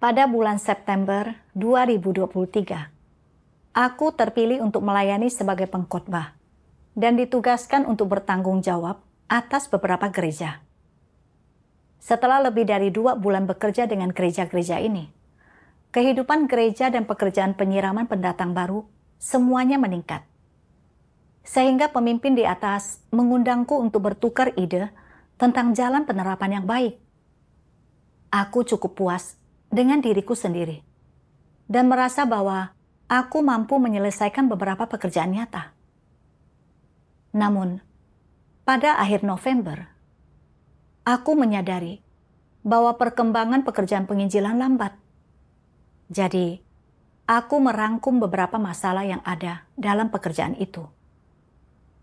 Pada bulan September 2023, aku terpilih untuk melayani sebagai pengkhotbah dan ditugaskan untuk bertanggung jawab atas beberapa gereja. Setelah lebih dari 2 bulan bekerja dengan gereja-gereja ini, kehidupan gereja dan pekerjaan penyiraman pendatang baru semuanya meningkat. Sehingga pemimpin di atas mengundangku untuk bertukar ide tentang jalan penerapan yang baik. Aku cukup puas dengan diriku sendiri dan merasa bahwa aku mampu menyelesaikan beberapa pekerjaan nyata. Namun, pada akhir November, aku menyadari bahwa perkembangan pekerjaan penginjilan lambat. Jadi, aku merangkum beberapa masalah yang ada dalam pekerjaan itu.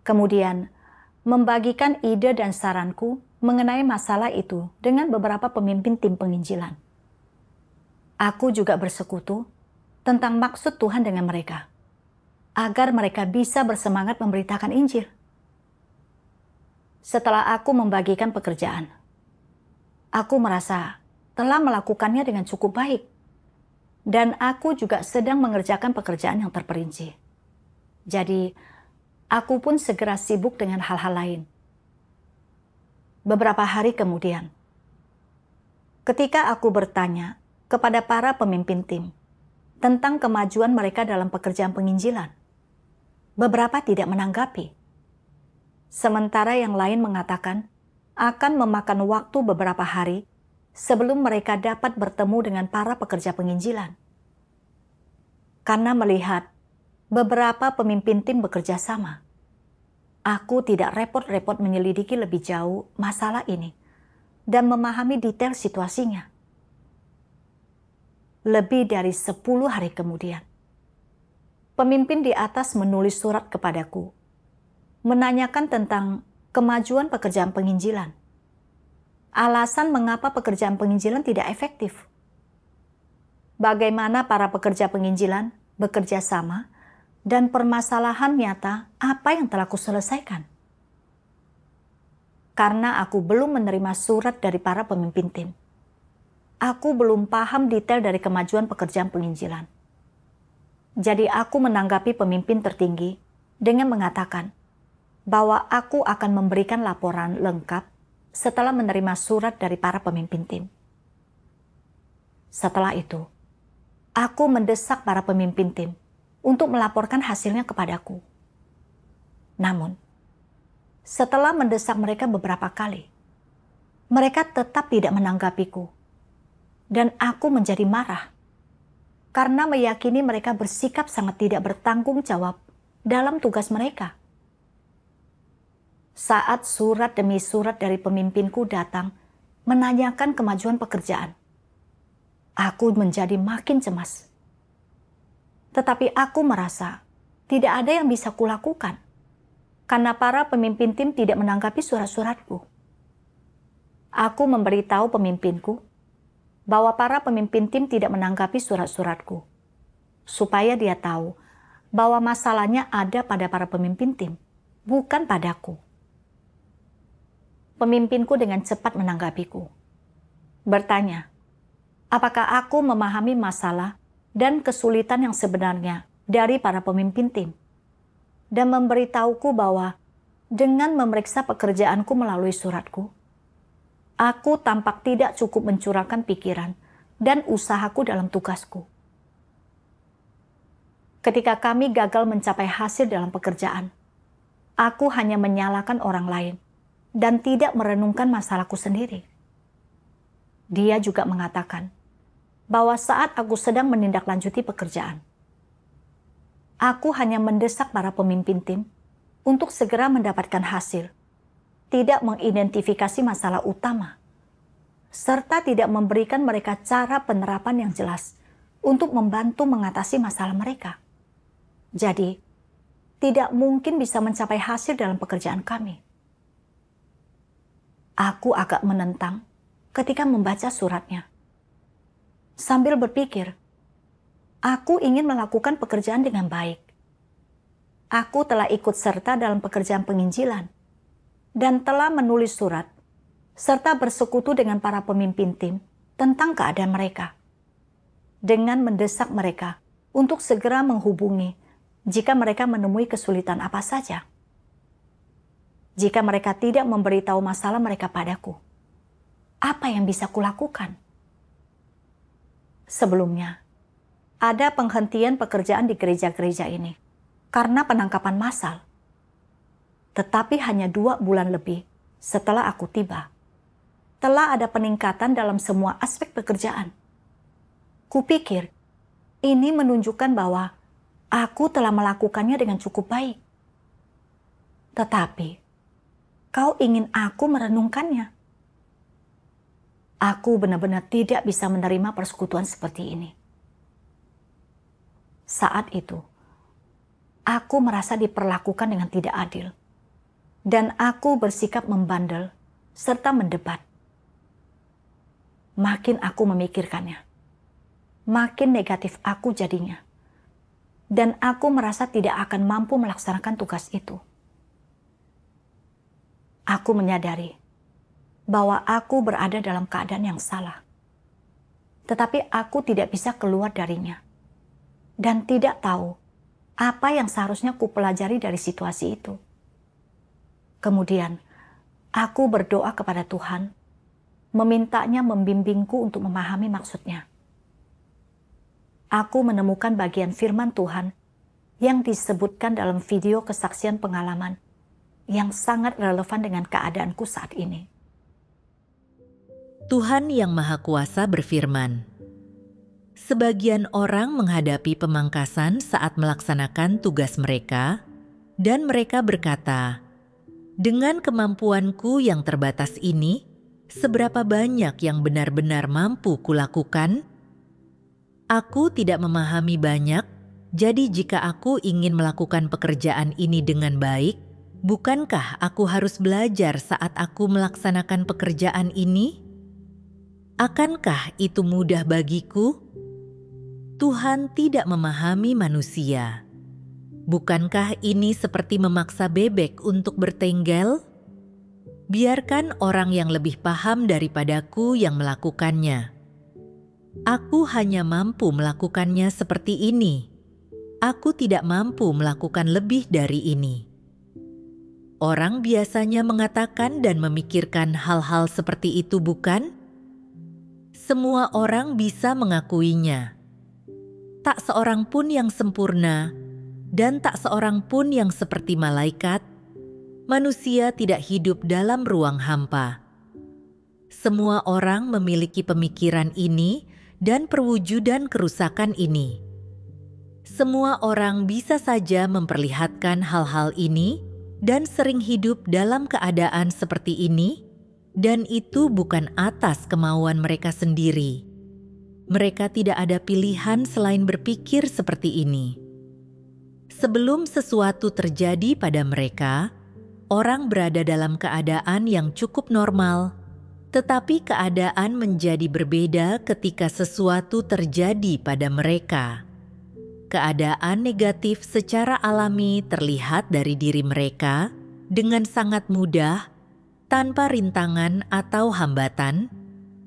Kemudian, membagikan ide dan saranku mengenai masalah itu dengan beberapa pemimpin tim penginjilan. Aku juga bersekutu tentang maksud Tuhan dengan mereka, agar mereka bisa bersemangat memberitakan Injil. Setelah aku membagikan pekerjaan, aku merasa telah melakukannya dengan cukup baik, dan aku juga sedang mengerjakan pekerjaan yang terperinci. Jadi, aku pun segera sibuk dengan hal-hal lain. Beberapa hari kemudian, ketika aku bertanya kepada para pemimpin tim tentang kemajuan mereka dalam pekerjaan penginjilan, beberapa tidak menanggapi. Sementara yang lain mengatakan akan memakan waktu beberapa hari sebelum mereka dapat bertemu dengan para pekerja penginjilan. Karena melihat beberapa pemimpin tim bekerja sama, aku tidak repot-repot menyelidiki lebih jauh masalah ini dan memahami detail situasinya. Lebih dari 10 hari kemudian, pemimpin di atas menulis surat kepadaku, menanyakan tentang kemajuan pekerjaan penginjilan. Alasan mengapa pekerjaan penginjilan tidak efektif. Bagaimana para pekerja penginjilan bekerja sama dan permasalahan nyata apa yang telah kuselesaikan. Karena aku belum menerima surat dari para pemimpin tim, aku belum paham detail dari kemajuan pekerjaan penginjilan. Jadi aku menanggapi pemimpin tertinggi dengan mengatakan bahwa aku akan memberikan laporan lengkap setelah menerima surat dari para pemimpin tim. Setelah itu, aku mendesak para pemimpin tim untuk melaporkan hasilnya kepadaku. Namun, setelah mendesak mereka beberapa kali, mereka tetap tidak menanggapiku. Dan aku menjadi marah karena meyakini mereka bersikap sangat tidak bertanggung jawab dalam tugas mereka. Saat surat demi surat dari pemimpinku datang menanyakan kemajuan pekerjaan, aku menjadi makin cemas. Tetapi aku merasa tidak ada yang bisa kulakukan karena para pemimpin tim tidak menanggapi surat-suratku. Aku memberitahu pemimpinku bahwa para pemimpin tim tidak menanggapi surat-suratku, supaya dia tahu bahwa masalahnya ada pada para pemimpin tim, bukan padaku. Pemimpinku dengan cepat menanggapiku, bertanya, apakah aku memahami masalah dan kesulitan yang sebenarnya dari para pemimpin tim, dan memberitahuku bahwa dengan memeriksa pekerjaanku melalui suratku, aku tampak tidak cukup mencurahkan pikiran dan usahaku dalam tugasku. Ketika kami gagal mencapai hasil dalam pekerjaan, aku hanya menyalahkan orang lain dan tidak merenungkan masalahku sendiri. Dia juga mengatakan bahwa saat aku sedang menindaklanjuti pekerjaan, aku hanya mendesak para pemimpin tim untuk segera mendapatkan hasil, tidak mengidentifikasi masalah utama, serta tidak memberikan mereka cara penerapan yang jelas untuk membantu mengatasi masalah mereka. Jadi, tidak mungkin bisa mencapai hasil dalam pekerjaan kami. Aku agak menentang ketika membaca suratnya. Sambil berpikir, aku ingin melakukan pekerjaan dengan baik. Aku telah ikut serta dalam pekerjaan penginjilan dan telah menulis surat serta bersekutu dengan para pemimpin tim tentang keadaan mereka. dengan mendesak mereka untuk segera menghubungi jika mereka menemui kesulitan apa saja. Jika mereka tidak memberitahu masalah mereka padaku, apa yang bisa kulakukan? Sebelumnya, ada penghentian pekerjaan di gereja-gereja ini karena penangkapan massal. Tetapi hanya 2 bulan lebih setelah aku tiba, telah ada peningkatan dalam semua aspek pekerjaan. Kupikir, ini menunjukkan bahwa aku telah melakukannya dengan cukup baik. Tetapi, kau ingin aku merenungkannya. Aku benar-benar tidak bisa menerima persekutuan seperti ini. Saat itu, aku merasa diperlakukan dengan tidak adil. Dan aku bersikap membandel serta mendebat. Makin aku memikirkannya, makin negatif aku jadinya. Dan aku merasa tidak akan mampu melaksanakan tugas itu. Aku menyadari bahwa aku berada dalam keadaan yang salah. Tetapi aku tidak bisa keluar darinya. Dan tidak tahu apa yang seharusnya kupelajari dari situasi itu. Kemudian, aku berdoa kepada Tuhan, memintanya membimbingku untuk memahami maksudnya. Aku menemukan bagian firman Tuhan yang disebutkan dalam video kesaksian pengalaman yang sangat relevan dengan keadaanku saat ini. Tuhan Yang Maha Kuasa berfirman, sebagian orang menghadapi pemangkasan saat melaksanakan tugas mereka, dan mereka berkata, dengan kemampuanku yang terbatas ini, seberapa banyak yang benar-benar mampu kulakukan? Aku tidak memahami banyak, jadi jika aku ingin melakukan pekerjaan ini dengan baik, bukankah aku harus belajar saat aku melaksanakan pekerjaan ini? Akankah itu mudah bagiku? Tuhan tidak memahami manusia. Bukankah ini seperti memaksa bebek untuk bertengger? Biarkan orang yang lebih paham daripadaku yang melakukannya. Aku hanya mampu melakukannya seperti ini. Aku tidak mampu melakukan lebih dari ini. Orang biasanya mengatakan dan memikirkan hal-hal seperti itu, bukan? Semua orang bisa mengakuinya. Tak seorang pun yang sempurna, dan tak seorang pun yang seperti malaikat. Manusia tidak hidup dalam ruang hampa. Semua orang memiliki pemikiran ini dan perwujudan kerusakan ini. Semua orang bisa saja memperlihatkan hal-hal ini dan sering hidup dalam keadaan seperti ini, dan itu bukan atas kemauan mereka sendiri. Mereka tidak ada pilihan selain berpikir seperti ini. Sebelum sesuatu terjadi pada mereka, orang berada dalam keadaan yang cukup normal, tetapi keadaan menjadi berbeda ketika sesuatu terjadi pada mereka. Keadaan negatif secara alami terlihat dari diri mereka dengan sangat mudah, tanpa rintangan atau hambatan,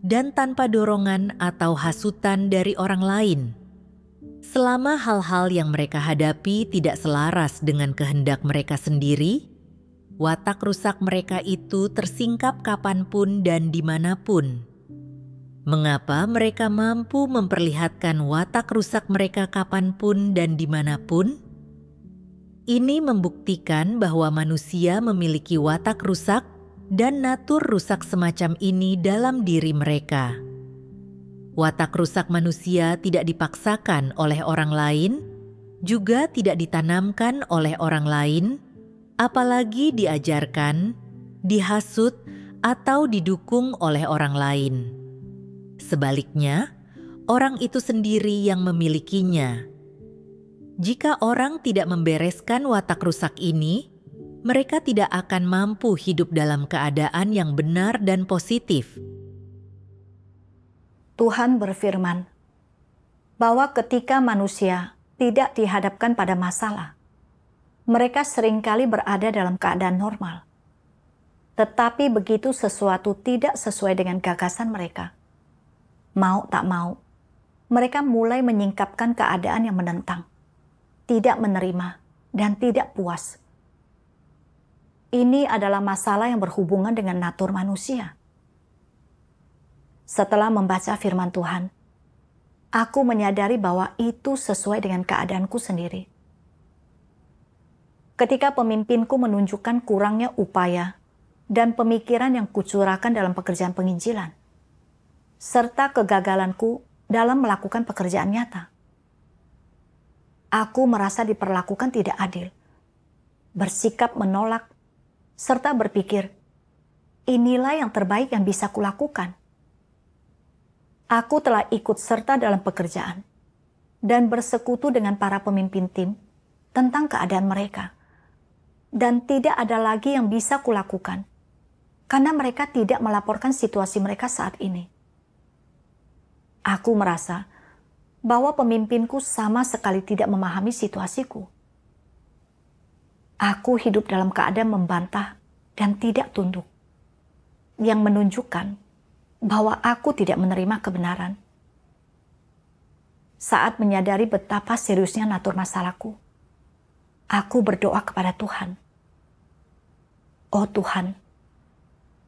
dan tanpa dorongan atau hasutan dari orang lain. Selama hal-hal yang mereka hadapi tidak selaras dengan kehendak mereka sendiri, watak rusak mereka itu tersingkap kapanpun dan dimanapun. Mengapa mereka mampu memperlihatkan watak rusak mereka kapanpun dan dimanapun? Ini membuktikan bahwa manusia memiliki watak rusak dan natur rusak semacam ini dalam diri mereka. Watak rusak manusia tidak dipaksakan oleh orang lain, juga tidak ditanamkan oleh orang lain, apalagi diajarkan, dihasut, atau didukung oleh orang lain. Sebaliknya, orang itu sendiri yang memilikinya. Jika orang tidak membereskan watak rusak ini, mereka tidak akan mampu hidup dalam keadaan yang benar dan positif. Tuhan berfirman bahwa ketika manusia tidak dihadapkan pada masalah, mereka seringkali berada dalam keadaan normal. Tetapi begitu sesuatu tidak sesuai dengan gagasan mereka, mau tak mau, mereka mulai menyingkapkan keadaan yang menentang, tidak menerima, dan tidak puas. Ini adalah masalah yang berhubungan dengan natur manusia. Setelah membaca firman Tuhan, aku menyadari bahwa itu sesuai dengan keadaanku sendiri. Ketika pemimpinku menunjukkan kurangnya upaya dan pemikiran yang kucurahkan dalam pekerjaan penginjilan, serta kegagalanku dalam melakukan pekerjaan nyata, aku merasa diperlakukan tidak adil, bersikap menolak, serta berpikir, inilah yang terbaik yang bisa kulakukan. Aku telah ikut serta dalam pekerjaan dan bersekutu dengan para pemimpin tim tentang keadaan mereka. Dan tidak ada lagi yang bisa kulakukan karena mereka tidak melaporkan situasi mereka saat ini. Aku merasa bahwa pemimpinku sama sekali tidak memahami situasiku. Aku hidup dalam keadaan membantah dan tidak tunduk, yang menunjukkan bahwa aku tidak menerima kebenaran. Saat menyadari betapa seriusnya natur masalahku, aku berdoa kepada Tuhan. Oh Tuhan,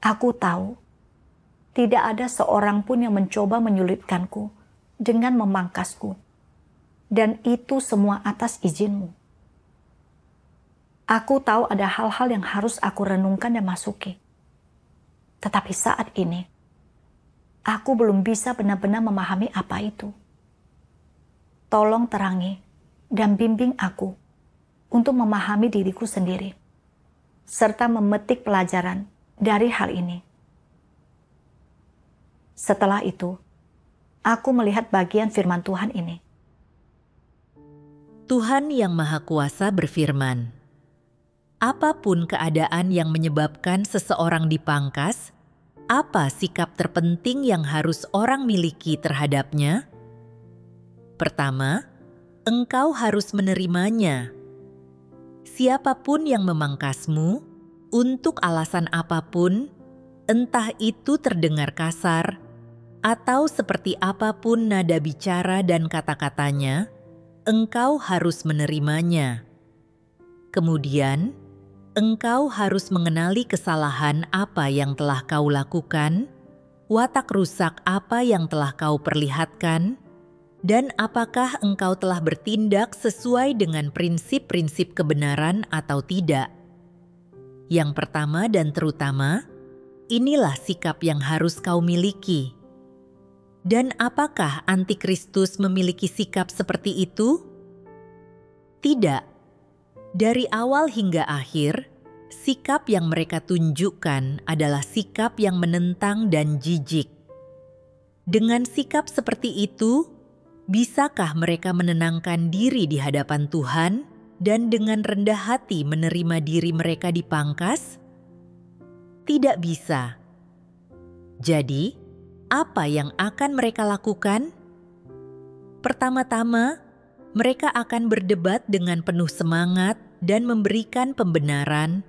aku tahu tidak ada seorang pun yang mencoba menyulitkanku dengan memangkasku, dan itu semua atas izin-Mu. Aku tahu ada hal-hal yang harus aku renungkan dan masuki. Tetapi saat ini, aku belum bisa benar-benar memahami apa itu. Tolong terangi dan bimbing aku untuk memahami diriku sendiri, serta memetik pelajaran dari hal ini. Setelah itu, aku melihat bagian firman Tuhan ini. Tuhan Yang Maha Kuasa berfirman, apapun keadaan yang menyebabkan seseorang dipangkas, apa sikap terpenting yang harus orang miliki terhadapnya? Pertama, engkau harus menerimanya. Siapapun yang memangkasmu, untuk alasan apapun, entah itu terdengar kasar, atau seperti apapun nada bicara dan kata-katanya, engkau harus menerimanya. Kemudian, engkau harus mengenali kesalahan apa yang telah kau lakukan, watak rusak apa yang telah kau perlihatkan, dan apakah engkau telah bertindak sesuai dengan prinsip-prinsip kebenaran atau tidak. Yang pertama dan terutama, inilah sikap yang harus kau miliki. Dan apakah Antikristus memiliki sikap seperti itu? Tidak. Dari awal hingga akhir, sikap yang mereka tunjukkan adalah sikap yang menentang dan jijik. Dengan sikap seperti itu, bisakah mereka menenangkan diri di hadapan Tuhan dan dengan rendah hati menerima diri mereka dipangkas? Tidak bisa. Jadi, apa yang akan mereka lakukan? Pertama-tama, mereka akan berdebat dengan penuh semangat dan memberikan pembenaran,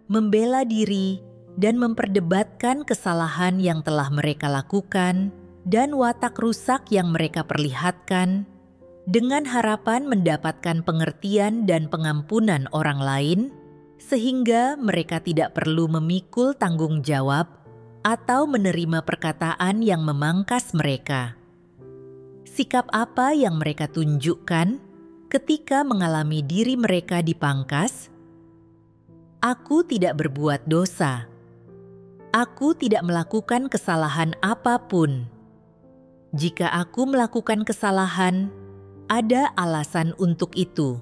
membela diri, dan memperdebatkan kesalahan yang telah mereka lakukan dan watak rusak yang mereka perlihatkan, dengan harapan mendapatkan pengertian dan pengampunan orang lain, sehingga mereka tidak perlu memikul tanggung jawab atau menerima perkataan yang memangkas mereka. Sikap apa yang mereka tunjukkan ketika mengalami diri mereka dipangkas? Aku tidak berbuat dosa. Aku tidak melakukan kesalahan apapun. Jika aku melakukan kesalahan, ada alasan untuk itu.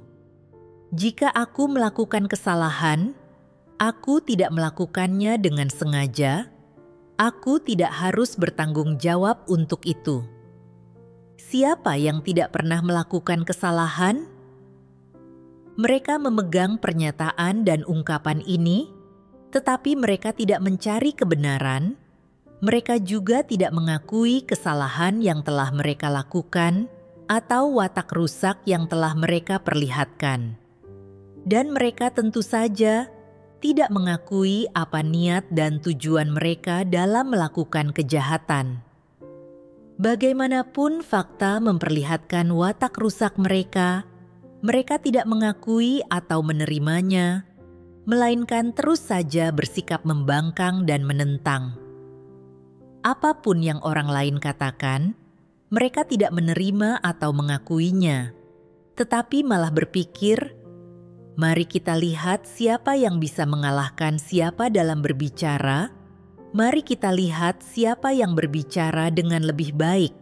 Jika aku melakukan kesalahan, aku tidak melakukannya dengan sengaja. Aku tidak harus bertanggung jawab untuk itu. Siapa yang tidak pernah melakukan kesalahan? Mereka memegang pernyataan dan ungkapan ini, tetapi mereka tidak mencari kebenaran. Mereka juga tidak mengakui kesalahan yang telah mereka lakukan atau watak rusak yang telah mereka perlihatkan. Dan mereka tentu saja tidak mengakui apa niat dan tujuan mereka dalam melakukan kejahatan. Bagaimanapun fakta memperlihatkan watak rusak mereka, mereka tidak mengakui atau menerimanya, melainkan terus saja bersikap membangkang dan menentang. Apapun yang orang lain katakan, mereka tidak menerima atau mengakuinya, tetapi malah berpikir, "Mari kita lihat siapa yang bisa mengalahkan siapa dalam berbicara. Mari kita lihat siapa yang berbicara dengan lebih baik."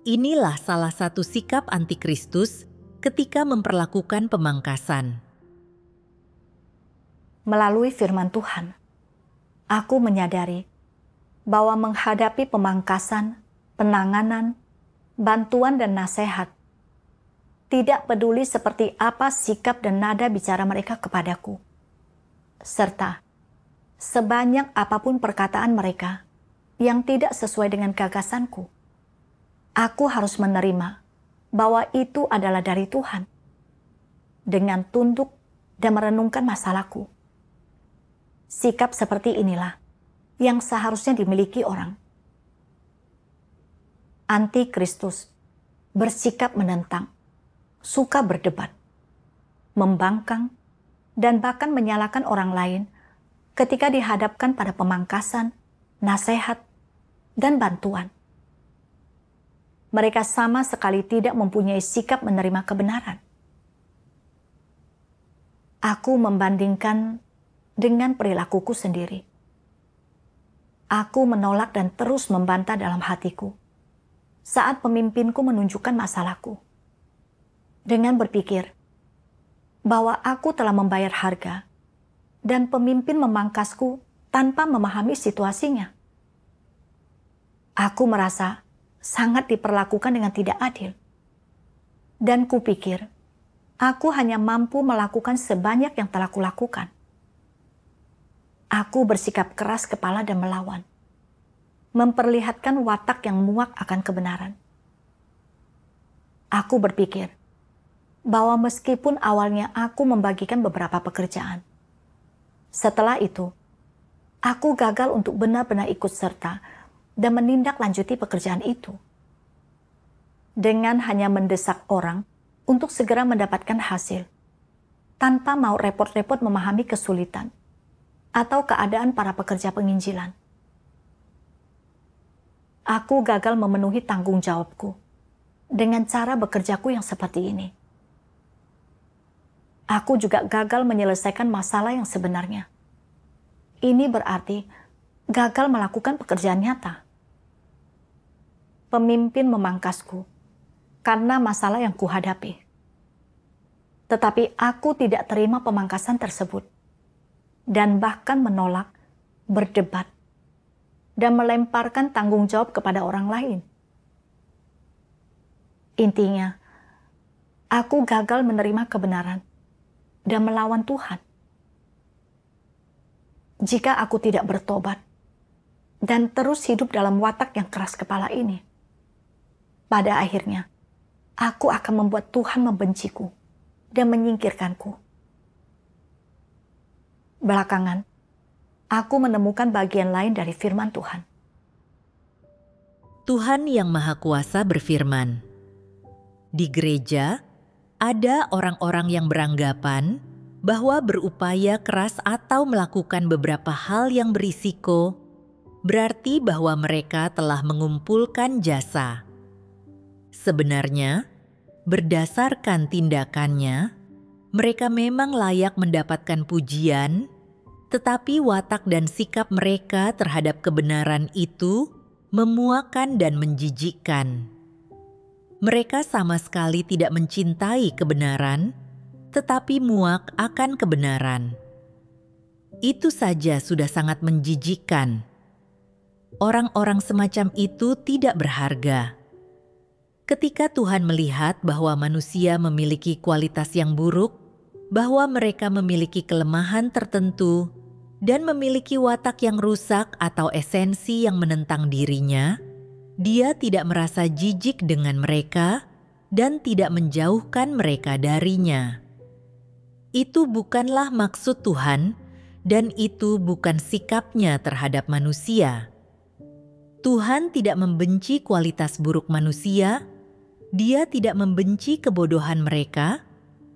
Inilah salah satu sikap antikristus ketika memperlakukan pemangkasan. Melalui firman Tuhan, aku menyadari bahwa menghadapi pemangkasan, penanganan, bantuan dan nasihat, tidak peduli seperti apa sikap dan nada bicara mereka kepadaku, serta sebanyak apapun perkataan mereka yang tidak sesuai dengan gagasanku, aku harus menerima bahwa itu adalah dari Tuhan, dengan tunduk dan merenungkan masalahku. Sikap seperti inilah yang seharusnya dimiliki orang. Antikristus bersikap menentang, suka berdebat, membangkang, dan bahkan menyalahkan orang lain ketika dihadapkan pada pemangkasan, nasihat, dan bantuan. Mereka sama sekali tidak mempunyai sikap menerima kebenaran. Aku membandingkan dengan perilakuku sendiri. Aku menolak dan terus membantah dalam hatiku saat pemimpinku menunjukkan masalahku, dengan berpikir bahwa aku telah membayar harga dan pemimpin memangkasku tanpa memahami situasinya. Aku merasa sangat diperlakukan dengan tidak adil, dan kupikir aku hanya mampu melakukan sebanyak yang telah kulakukan. Aku bersikap keras kepala dan melawan, memperlihatkan watak yang muak akan kebenaran. Aku berpikir bahwa meskipun awalnya aku membagikan beberapa pekerjaan, setelah itu aku gagal untuk benar-benar ikut serta dan menindaklanjuti pekerjaan itu. Dengan hanya mendesak orang untuk segera mendapatkan hasil, tanpa mau repot-repot memahami kesulitan atau keadaan para pekerja penginjilan. Aku gagal memenuhi tanggung jawabku dengan cara bekerjaku yang seperti ini. Aku juga gagal menyelesaikan masalah yang sebenarnya. Ini berarti gagal melakukan pekerjaan nyata. Pemimpin memangkasku karena masalah yang kuhadapi. Tetapi aku tidak terima pemangkasan tersebut dan bahkan menolak, berdebat, dan melemparkan tanggung jawab kepada orang lain. Intinya, aku gagal menerima kebenaran dan melawan Tuhan. Jika aku tidak bertobat dan terus hidup dalam watak yang keras kepala ini, pada akhirnya aku akan membuat Tuhan membenciku dan menyingkirkanku. Belakangan, aku menemukan bagian lain dari firman Tuhan. Tuhan Yang Maha Kuasa berfirman, "Di gereja ada orang-orang yang beranggapan bahwa berupaya keras atau melakukan beberapa hal yang berisiko berarti bahwa mereka telah mengumpulkan jasa. Sebenarnya, berdasarkan tindakannya, mereka memang layak mendapatkan pujian, tetapi watak dan sikap mereka terhadap kebenaran itu memuakkan dan menjijikkan. Mereka sama sekali tidak mencintai kebenaran, tetapi muak akan kebenaran. Itu saja sudah sangat menjijikkan. Orang-orang semacam itu tidak berharga. Ketika Tuhan melihat bahwa manusia memiliki kualitas yang buruk, bahwa mereka memiliki kelemahan tertentu, dan memiliki watak yang rusak atau esensi yang menentang dirinya, Dia tidak merasa jijik dengan mereka dan tidak menjauhkan mereka darinya. Itu bukanlah maksud Tuhan, dan itu bukan sikapnya terhadap manusia. Tuhan tidak membenci kualitas buruk manusia, Dia tidak membenci kebodohan mereka,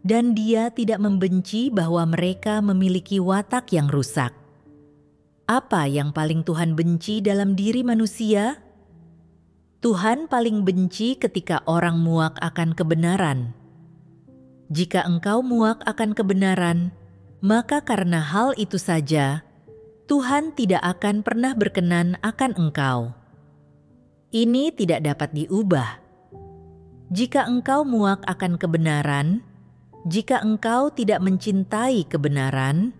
dan Dia tidak membenci bahwa mereka memiliki watak yang rusak. Apa yang paling Tuhan benci dalam diri manusia? Tuhan paling benci ketika orang muak akan kebenaran. Jika engkau muak akan kebenaran, maka karena hal itu saja, Tuhan tidak akan pernah berkenan akan engkau. Ini tidak dapat diubah. Jika engkau muak akan kebenaran, jika engkau tidak mencintai kebenaran,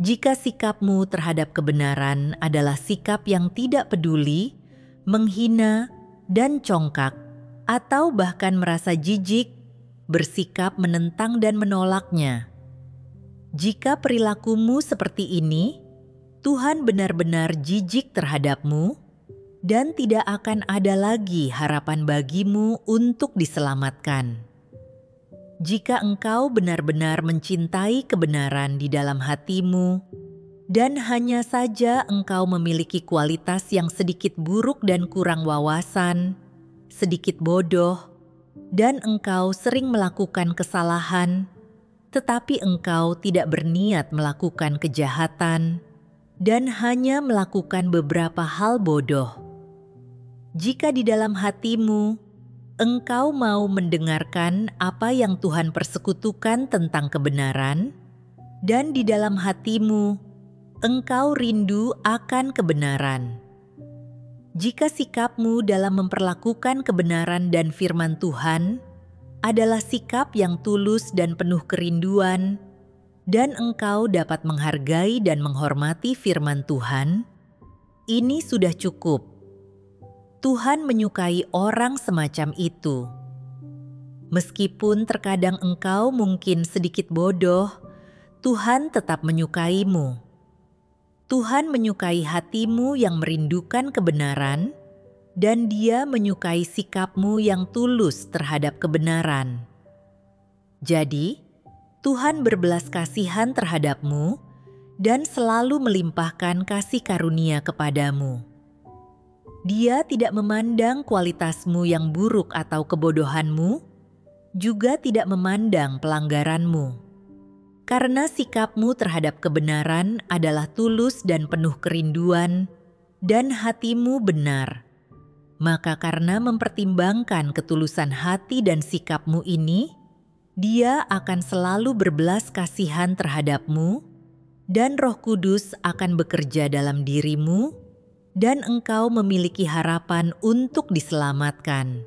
jika sikapmu terhadap kebenaran adalah sikap yang tidak peduli, menghina, dan congkak, atau bahkan merasa jijik, bersikap menentang dan menolaknya. Jika perilakumu seperti ini, Tuhan benar-benar jijik terhadapmu, dan tidak akan ada lagi harapan bagimu untuk diselamatkan. Jika engkau benar-benar mencintai kebenaran di dalam hatimu, dan hanya saja engkau memiliki kualitas yang sedikit buruk dan kurang wawasan, sedikit bodoh, dan engkau sering melakukan kesalahan, tetapi engkau tidak berniat melakukan kejahatan, dan hanya melakukan beberapa hal bodoh. Jika di dalam hatimu, engkau mau mendengarkan apa yang Tuhan persekutukan tentang kebenaran, dan di dalam hatimu, engkau rindu akan kebenaran. Jika sikapmu dalam memperlakukan kebenaran dan firman Tuhan adalah sikap yang tulus dan penuh kerinduan, dan engkau dapat menghargai dan menghormati firman Tuhan, ini sudah cukup. Tuhan menyukai orang semacam itu. Meskipun terkadang engkau mungkin sedikit bodoh, Tuhan tetap menyukaimu. Tuhan menyukai hatimu yang merindukan kebenaran, dan Dia menyukai sikapmu yang tulus terhadap kebenaran. Jadi, Tuhan berbelas kasihan terhadapmu dan selalu melimpahkan kasih karunia kepadamu. Dia tidak memandang kualitasmu yang buruk atau kebodohanmu, juga tidak memandang pelanggaranmu. Karena sikapmu terhadap kebenaran adalah tulus dan penuh kerinduan, dan hatimu benar, maka karena mempertimbangkan ketulusan hati dan sikapmu ini, Dia akan selalu berbelas kasihan terhadapmu, dan Roh Kudus akan bekerja dalam dirimu, dan engkau memiliki harapan untuk diselamatkan.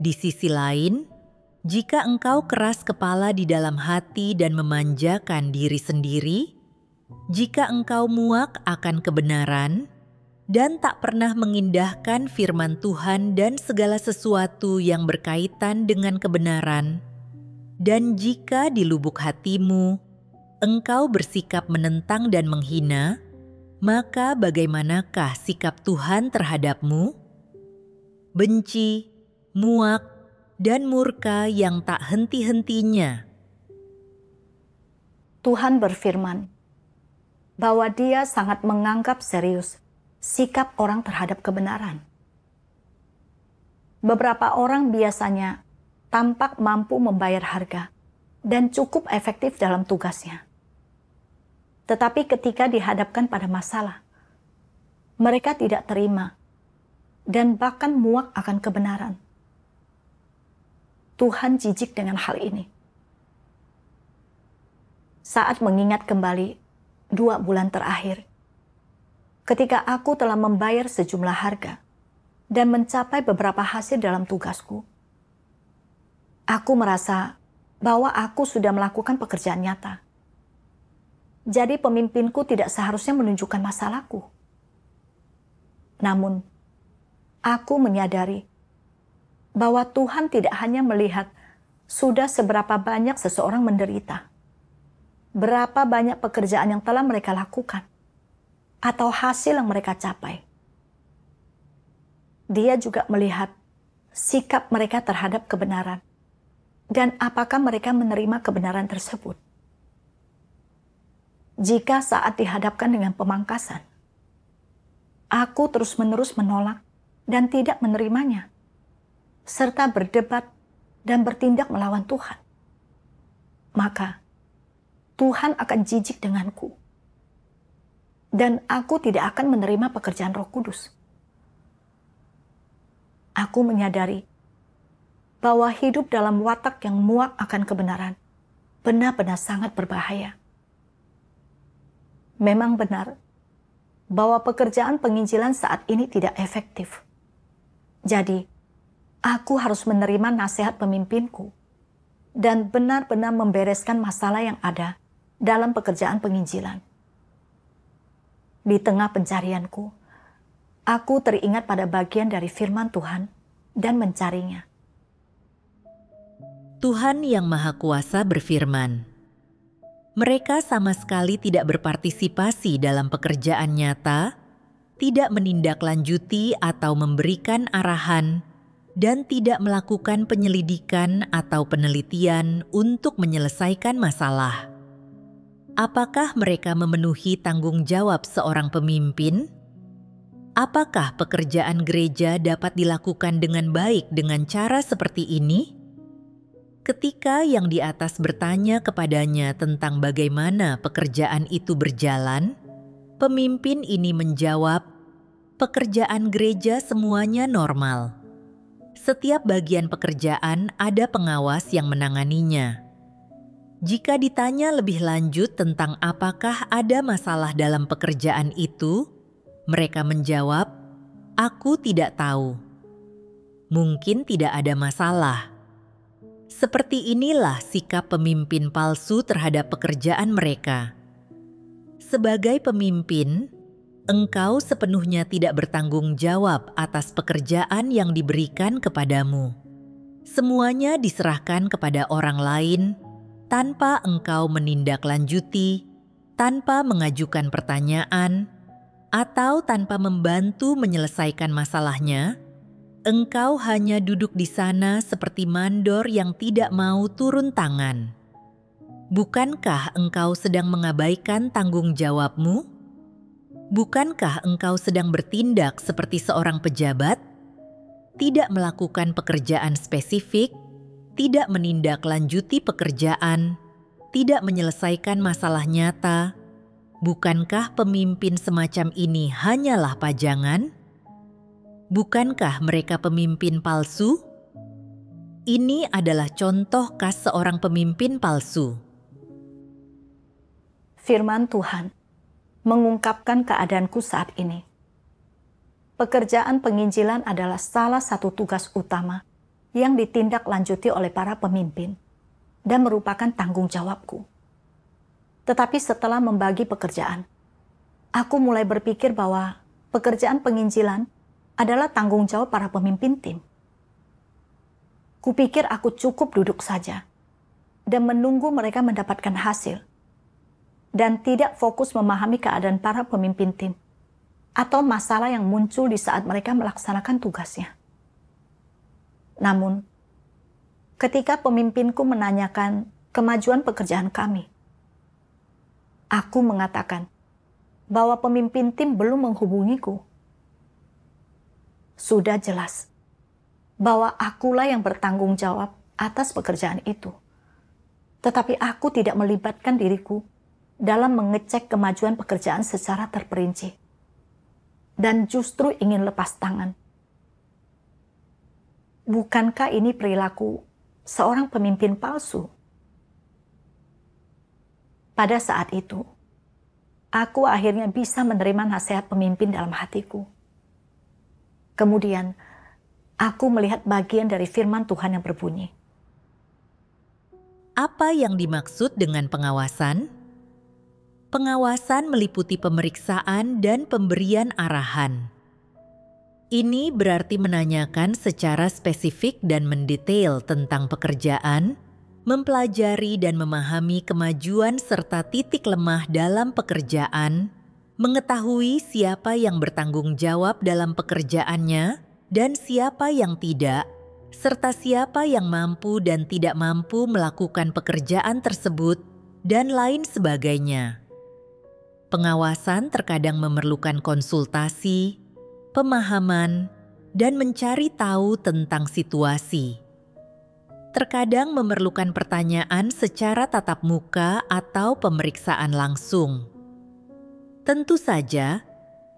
Di sisi lain, jika engkau keras kepala di dalam hati dan memanjakan diri sendiri, jika engkau muak akan kebenaran, dan tak pernah mengindahkan firman Tuhan dan segala sesuatu yang berkaitan dengan kebenaran, dan jika di lubuk hatimu engkau bersikap menentang dan menghina, maka bagaimanakah sikap Tuhan terhadapmu? Benci, muak, dan murka yang tak henti-hentinya. Tuhan berfirman bahwa Dia sangat menganggap serius sikap orang terhadap kebenaran. Beberapa orang biasanya tampak mampu membayar harga dan cukup efektif dalam tugasnya. Tetapi ketika dihadapkan pada masalah, mereka tidak terima dan bahkan muak akan kebenaran. Tuhan jijik dengan hal ini. Saat mengingat kembali 2 bulan terakhir, ketika aku telah membayar sejumlah harga dan mencapai beberapa hasil dalam tugasku, aku merasa bahwa aku sudah melakukan pekerjaan nyata. Jadi pemimpinku tidak seharusnya menunjukkan masalahku. Namun, aku menyadari bahwa Tuhan tidak hanya melihat sudah seberapa banyak seseorang menderita, berapa banyak pekerjaan yang telah mereka lakukan, atau hasil yang mereka capai. Dia juga melihat sikap mereka terhadap kebenaran, dan apakah mereka menerima kebenaran tersebut. Jika saat dihadapkan dengan pemangkasan, aku terus-menerus menolak dan tidak menerimanya, serta berdebat dan bertindak melawan Tuhan, maka Tuhan akan jijik denganku. Dan aku tidak akan menerima pekerjaan Roh Kudus. Aku menyadari bahwa hidup dalam watak yang muak akan kebenaran benar-benar sangat berbahaya. Memang benar bahwa pekerjaan penginjilan saat ini tidak efektif. Jadi, aku harus menerima nasihat pemimpinku dan benar-benar membereskan masalah yang ada dalam pekerjaan penginjilan. Di tengah pencarianku, aku teringat pada bagian dari firman Tuhan dan mencarinya. Tuhan Yang Maha Kuasa berfirman, mereka sama sekali tidak berpartisipasi dalam pekerjaan nyata, tidak menindaklanjuti atau memberikan arahan, dan tidak melakukan penyelidikan atau penelitian untuk menyelesaikan masalah. Apakah mereka memenuhi tanggung jawab seorang pemimpin? Apakah pekerjaan gereja dapat dilakukan dengan baik dengan cara seperti ini? Ketika yang di atas bertanya kepadanya tentang bagaimana pekerjaan itu berjalan, pemimpin ini menjawab, pekerjaan gereja semuanya normal. Setiap bagian pekerjaan ada pengawas yang menanganinya. Jika ditanya lebih lanjut tentang apakah ada masalah dalam pekerjaan itu, mereka menjawab, "Aku tidak tahu. Mungkin tidak ada masalah." Seperti inilah sikap pemimpin palsu terhadap pekerjaan mereka. Sebagai pemimpin, engkau sepenuhnya tidak bertanggung jawab atas pekerjaan yang diberikan kepadamu. Semuanya diserahkan kepada orang lain, tanpa engkau menindaklanjuti, tanpa mengajukan pertanyaan, atau tanpa membantu menyelesaikan masalahnya, engkau hanya duduk di sana seperti mandor yang tidak mau turun tangan. Bukankah engkau sedang mengabaikan tanggung jawabmu? Bukankah engkau sedang bertindak seperti seorang pejabat? Tidak melakukan pekerjaan spesifik, tidak menindaklanjuti pekerjaan, tidak menyelesaikan masalah nyata. Bukankah pemimpin semacam ini hanyalah pajangan? Bukankah mereka pemimpin palsu? Ini adalah contoh khas seorang pemimpin palsu. Firman Tuhan mengungkapkan keadaanku saat ini. Pekerjaan penginjilan adalah salah satu tugas utama yang ditindaklanjuti oleh para pemimpin dan merupakan tanggung jawabku. Tetapi setelah membagi pekerjaan, aku mulai berpikir bahwa pekerjaan penginjilan adalah tanggung jawab para pemimpin tim. Kupikir aku cukup duduk saja dan menunggu mereka mendapatkan hasil dan tidak fokus memahami keadaan para pemimpin tim atau masalah yang muncul di saat mereka melaksanakan tugasnya. Namun, ketika pemimpinku menanyakan kemajuan pekerjaan kami, aku mengatakan bahwa pemimpin tim belum menghubungiku. Sudah jelas bahwa akulah yang bertanggung jawab atas pekerjaan itu. Tetapi aku tidak melibatkan diriku dalam mengecek kemajuan pekerjaan secara terperinci. Dan justru ingin lepas tangan. Bukankah ini perilaku seorang pemimpin palsu? Pada saat itu, aku akhirnya bisa menerima nasihat pemimpin dalam hatiku. Kemudian, aku melihat bagian dari firman Tuhan yang berbunyi. Apa yang dimaksud dengan pengawasan? Pengawasan meliputi pemeriksaan dan pemberian arahan. Ini berarti menanyakan secara spesifik dan mendetail tentang pekerjaan, mempelajari dan memahami kemajuan serta titik lemah dalam pekerjaan, mengetahui siapa yang bertanggung jawab dalam pekerjaannya dan siapa yang tidak, serta siapa yang mampu dan tidak mampu melakukan pekerjaan tersebut, dan lain sebagainya. Pengawasan terkadang memerlukan konsultasi, pemahaman, dan mencari tahu tentang situasi. Terkadang memerlukan pertanyaan secara tatap muka atau pemeriksaan langsung. Tentu saja,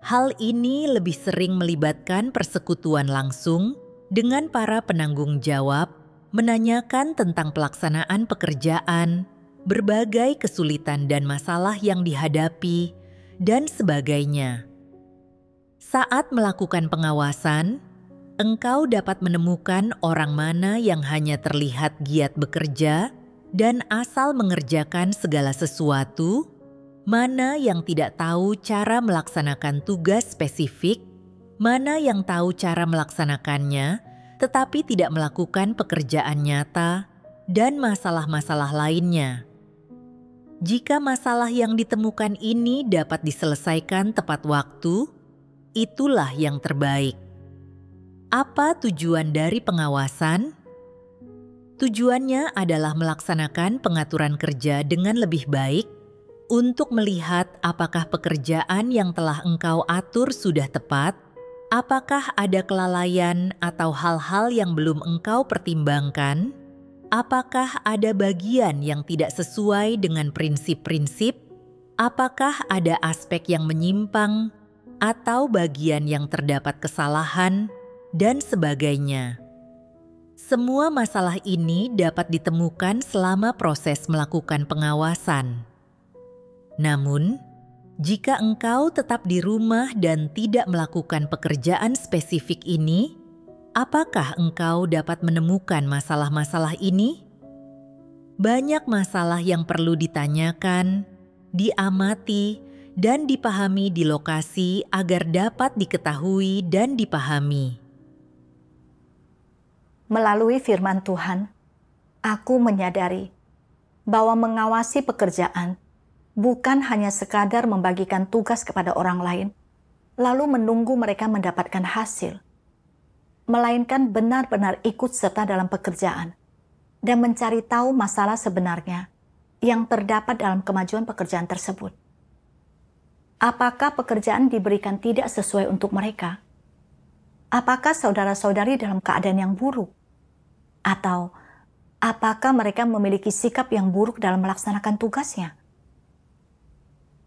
hal ini lebih sering melibatkan persekutuan langsung dengan para penanggung jawab, menanyakan tentang pelaksanaan pekerjaan, berbagai kesulitan dan masalah yang dihadapi, dan sebagainya. Saat melakukan pengawasan, engkau dapat menemukan orang mana yang hanya terlihat giat bekerja dan asal mengerjakan segala sesuatu, mana yang tidak tahu cara melaksanakan tugas spesifik, mana yang tahu cara melaksanakannya tetapi tidak melakukan pekerjaan nyata, dan masalah-masalah lainnya. Jika masalah yang ditemukan ini dapat diselesaikan tepat waktu, itulah yang terbaik. Apa tujuan dari pengawasan? Tujuannya adalah melaksanakan pengaturan kerja dengan lebih baik untuk melihat apakah pekerjaan yang telah engkau atur sudah tepat, apakah ada kelalaian atau hal-hal yang belum engkau pertimbangkan, apakah ada bagian yang tidak sesuai dengan prinsip-prinsip, apakah ada aspek yang menyimpang, atau bagian yang terdapat kesalahan, dan sebagainya. Semua masalah ini dapat ditemukan selama proses melakukan pengawasan. Namun, jika engkau tetap di rumah dan tidak melakukan pekerjaan spesifik ini, apakah engkau dapat menemukan masalah-masalah ini? Banyak masalah yang perlu ditanyakan, diamati, dan dipahami di lokasi agar dapat diketahui dan dipahami. Melalui firman Tuhan, aku menyadari bahwa mengawasi pekerjaan bukan hanya sekadar membagikan tugas kepada orang lain, lalu menunggu mereka mendapatkan hasil, melainkan benar-benar ikut serta dalam pekerjaan dan mencari tahu masalah sebenarnya yang terdapat dalam kemajuan pekerjaan tersebut. Apakah pekerjaan diberikan tidak sesuai untuk mereka? Apakah saudara-saudari dalam keadaan yang buruk? Atau apakah mereka memiliki sikap yang buruk dalam melaksanakan tugasnya?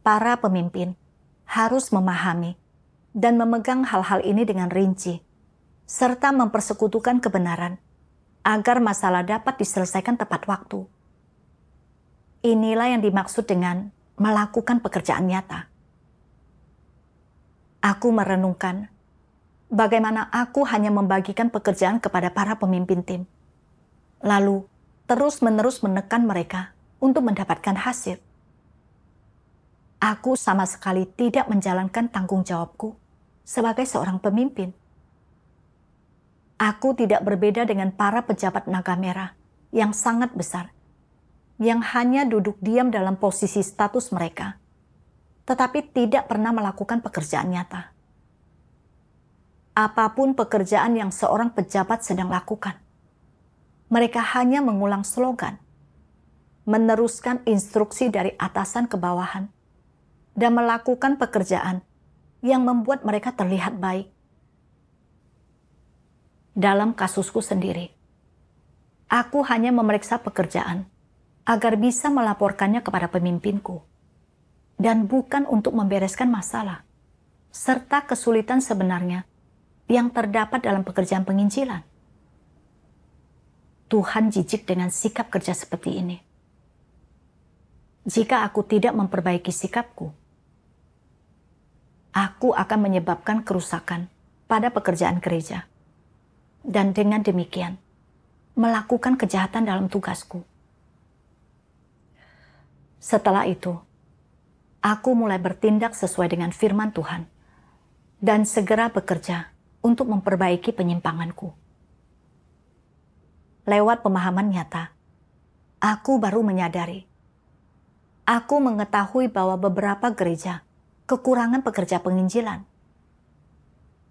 Para pemimpin harus memahami dan memegang hal-hal ini dengan rinci, serta mempersekutukan kebenaran agar masalah dapat diselesaikan tepat waktu. Inilah yang dimaksud dengan melakukan pekerjaan nyata. Aku merenungkan bagaimana aku hanya membagikan pekerjaan kepada para pemimpin tim, lalu terus-menerus menekan mereka untuk mendapatkan hasil. Aku sama sekali tidak menjalankan tanggung jawabku sebagai seorang pemimpin. Aku tidak berbeda dengan para pejabat naga merah yang sangat besar, yang hanya duduk diam dalam posisi status mereka, tetapi tidak pernah melakukan pekerjaan nyata. Apapun pekerjaan yang seorang pejabat sedang lakukan, mereka hanya mengulang slogan, meneruskan instruksi dari atasan ke bawahan, dan melakukan pekerjaan yang membuat mereka terlihat baik. Dalam kasusku sendiri, aku hanya memeriksa pekerjaan agar bisa melaporkannya kepada pemimpinku, dan bukan untuk membereskan masalah serta kesulitan sebenarnya yang terdapat dalam pekerjaan penginjilan. Tuhan jijik dengan sikap kerja seperti ini. Jika aku tidak memperbaiki sikapku, aku akan menyebabkan kerusakan pada pekerjaan gereja, dan dengan demikian melakukan kejahatan dalam tugasku. Setelah itu, aku mulai bertindak sesuai dengan firman Tuhan dan segera bekerja untuk memperbaiki penyimpanganku. Lewat pemahaman nyata, aku baru menyadari. Aku mengetahui bahwa beberapa gereja kekurangan pekerja penginjilan.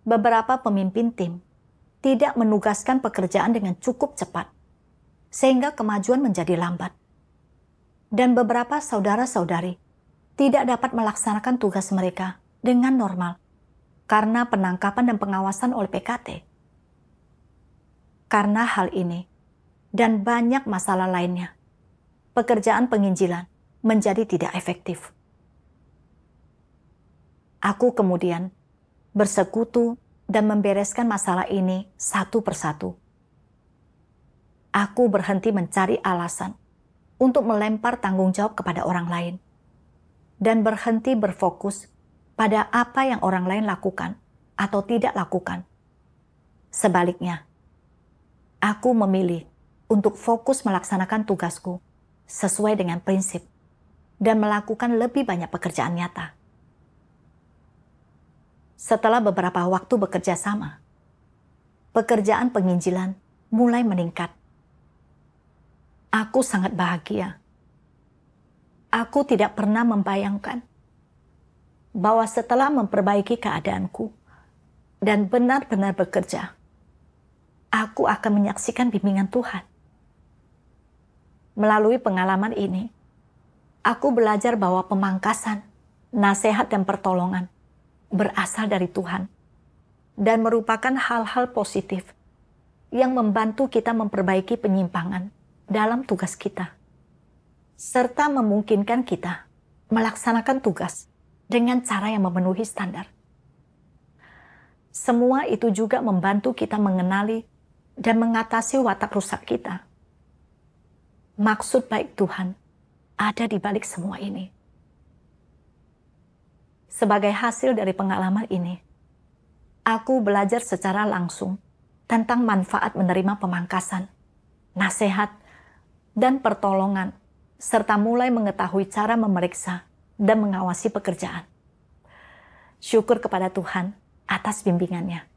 Beberapa pemimpin tim tidak menugaskan pekerjaan dengan cukup cepat, sehingga kemajuan menjadi lambat. Dan beberapa saudara-saudari tidak dapat melaksanakan tugas mereka dengan normal karena penangkapan dan pengawasan oleh PKT. Karena hal ini dan banyak masalah lainnya, pekerjaan penginjilan menjadi tidak efektif. Aku kemudian bersekutu dan membereskan masalah ini satu persatu. Aku berhenti mencari alasan untuk melempar tanggung jawab kepada orang lain dan berhenti berfokus pada apa yang orang lain lakukan atau tidak lakukan. Sebaliknya, aku memilih untuk fokus melaksanakan tugasku sesuai dengan prinsip dan melakukan lebih banyak pekerjaan nyata. Setelah beberapa waktu bekerja sama, pekerjaan penginjilan mulai meningkat. Aku sangat bahagia. Aku tidak pernah membayangkan bahwa setelah memperbaiki keadaanku dan benar-benar bekerja, aku akan menyaksikan bimbingan Tuhan. Melalui pengalaman ini, aku belajar bahwa pemangkasan, nasihat, dan pertolongan berasal dari Tuhan dan merupakan hal-hal positif yang membantu kita memperbaiki penyimpangan dalam tugas kita, serta memungkinkan kita melaksanakan tugas dengan cara yang memenuhi standar. Semua itu juga membantu kita mengenali dan mengatasi watak rusak kita. Maksud baik Tuhan ada di balik semua ini. Sebagai hasil dari pengalaman ini, aku belajar secara langsung tentang manfaat menerima pemangkasan, nasihat, dan pertolongan, serta mulai mengetahui cara memeriksa dan mengawasi pekerjaan. Syukur kepada Tuhan atas bimbingannya.